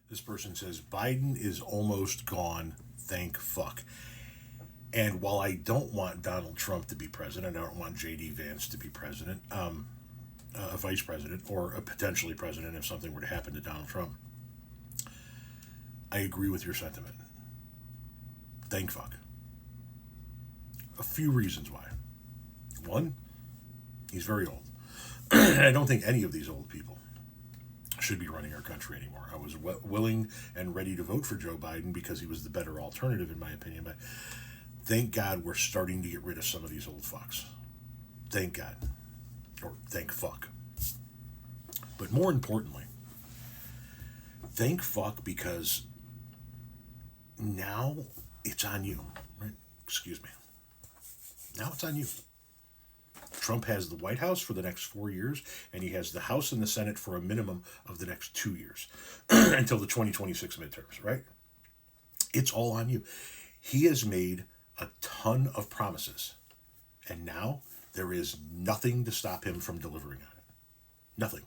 This person says Biden is almost gone. Thank fuck. And while I don't want Donald Trump to be president, I don't want J.D. Vance to be president, a vice president, or a potentially president if something were to happen to Donald Trump. I agree with your sentiment. Thank fuck. A few reasons why. One, he's very old. I don't think any of these old people should be running our country anymore. I was willing and ready to vote for Joe Biden because he was the better alternative, in my opinion. But thank God we're starting to get rid of some of these old fucks. Thank God. Or thank fuck. But more importantly, thank fuck because now it's on you. Right? Excuse me. Now it's on you. Trump has the White House for the next 4 years, and he has the House and the Senate for a minimum of the next 2 years until the 2026 midterms, right? It's all on you. He has made a ton of promises, and now there is nothing to stop him from delivering on it. Nothing.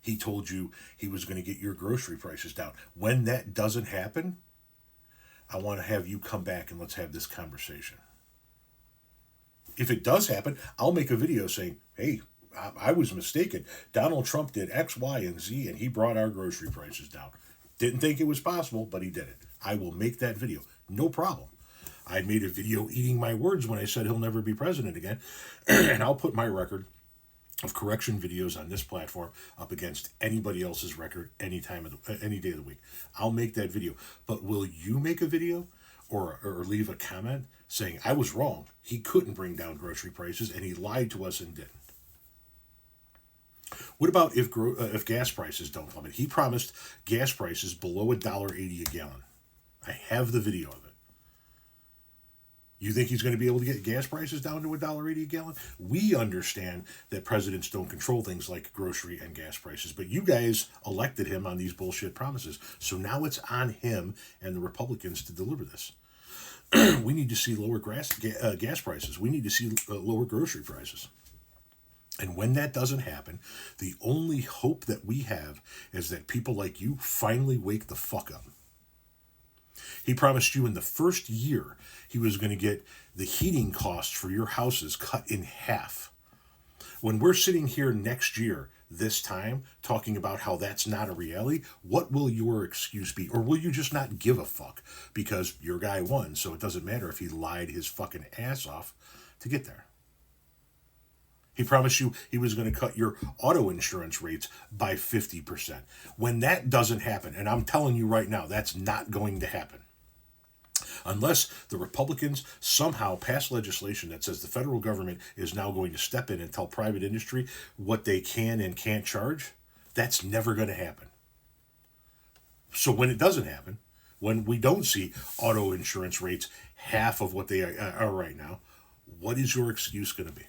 He told you he was going to get your grocery prices down. When that doesn't happen, I want to have you come back and let's have this conversation. If it does happen, I'll make a video saying, hey, I was mistaken. Donald Trump did X, Y, and Z, and he brought our grocery prices down. Didn't think it was possible, but he did it. I will make that video. No problem. I made a video eating my words when I said he'll never be president again, and I'll put my record of correction videos on this platform up against anybody else's record any day of the week. I'll make that video. But will you make a video or leave a comment saying, I was wrong. He couldn't bring down grocery prices, and he lied to us and didn't? What about if gas prices don't plummet? He promised gas prices below $1.80 a gallon. I have the video of it. You think he's going to be able to get gas prices down to $1.80 a gallon? We understand that presidents don't control things like grocery and gas prices, but you guys elected him on these bullshit promises. So now it's on him and the Republicans to deliver this. We need to see lower gas prices. We need to see lower grocery prices. And when that doesn't happen, the only hope that we have is that people like you finally wake the fuck up. He promised you in the first year he was going to get the heating costs for your houses cut in half. When we're sitting here next year, this time, talking about how that's not a reality, what will your excuse be? Or will you just not give a fuck because your guy won, so it doesn't matter if he lied his fucking ass off to get there? He promised you he was going to cut your auto insurance rates by 50%. When that doesn't happen, and I'm telling you right now, that's not going to happen. Unless the Republicans somehow pass legislation that says the federal government is now going to step in and tell private industry what they can and can't charge, that's never going to happen. So when it doesn't happen, when we don't see auto insurance rates half of what they are right now, what is your excuse going to be?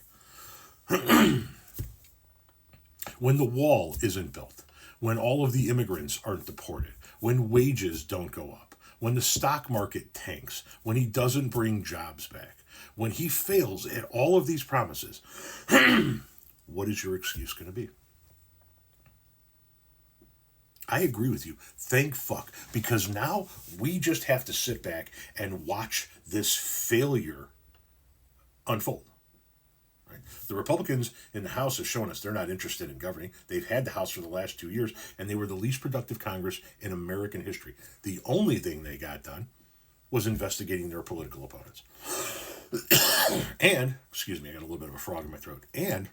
When the wall isn't built, when all of the immigrants aren't deported, when wages don't go up, when the stock market tanks, when he doesn't bring jobs back, when he fails at all of these promises, what is your excuse going to be? I agree with you. Thank fuck. Because now we just have to sit back and watch this failure unfold. Right? The Republicans in the House have shown us they're not interested in governing. They've had the House for the last 2 years, and they were the least productive Congress in American history. The only thing they got done was investigating their political opponents. And, excuse me, I got a little bit of a frog in my throat. And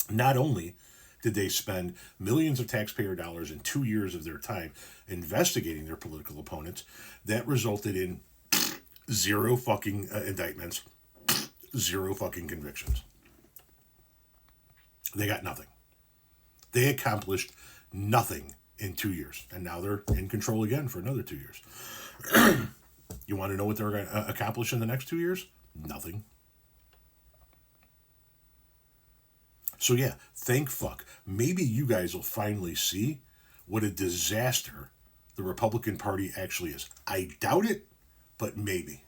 not only did they spend millions of taxpayer dollars in 2 years of their time investigating their political opponents, that resulted in zero fucking indictments, zero fucking convictions. They got nothing. They accomplished nothing in 2 years. And now they're in control again for another 2 years. You want to know what they're going to accomplish in the next 2 years? Nothing. So yeah, thank fuck. Maybe you guys will finally see what a disaster the Republican Party actually is. I doubt it, but maybe.